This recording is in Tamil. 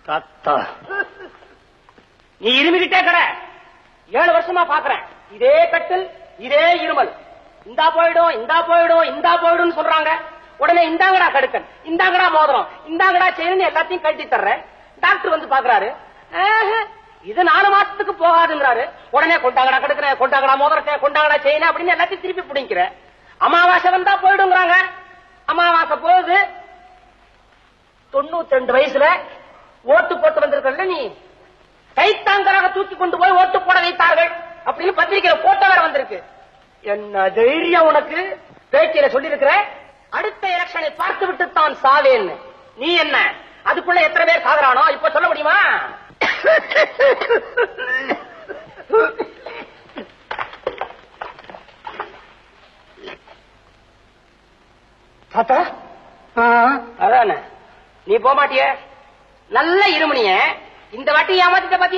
தாத்தா நீ இருமிக்கிட்டே கட 7 வருஷமா பாக்குறேன். இதே கட்டில் இதே இருமல். இந்தா போயிடும் இந்தா போயிடும் இந்தா போயிடும் சொல்றாங்க. உடனே இந்தாங்கடா கடுக்கன், இந்தாங்கடா மோதிரம், இந்தாங்கடா செயின் எல்லாத்தையும் கட்டி தர்றேன். டாக்டர் வந்து பாக்குறாரு. இது 4 மாசத்துக்கு போகாதுங்கிறாரு. உடனே கொண்டாங்கடா கடுக்கிறேன், கொண்டாங்கடா மோதிரத்தை, கொண்டாங்கடா செயின் அப்படின்னு எல்லாத்தையும் திருப்பி பிடிக்கிற. அமாவாசை வந்தா போயிடுங்கிறாங்க. அமாவாசை போகுது. 92 வயசுல ஓட்டு போட்டு வந்திருக்கல நீ. கைத்தாங்கராக தூக்கி கொண்டு போய் ஓட்டு போட வைத்தார்கள் அப்படின்னு பத்திரிகையில போட்டோ வேற வந்திருக்கு. என்ன தைரியம் உனக்கு? பேச்சியில சொல்லி இருக்கிற அடுத்த எலெக்ஷனை பார்த்து விட்டு தான் சாவேன்னு. நீ என்ன அதுக்குள்ள எத்தனை பேர் சாகுறானோ இப்ப சொல்ல முடியுமா? அதான நீ போக மாட்டிய. நல்ல இருமணிய இந்த வாட்டி ஏமாத்திட்ட பாத்தியா?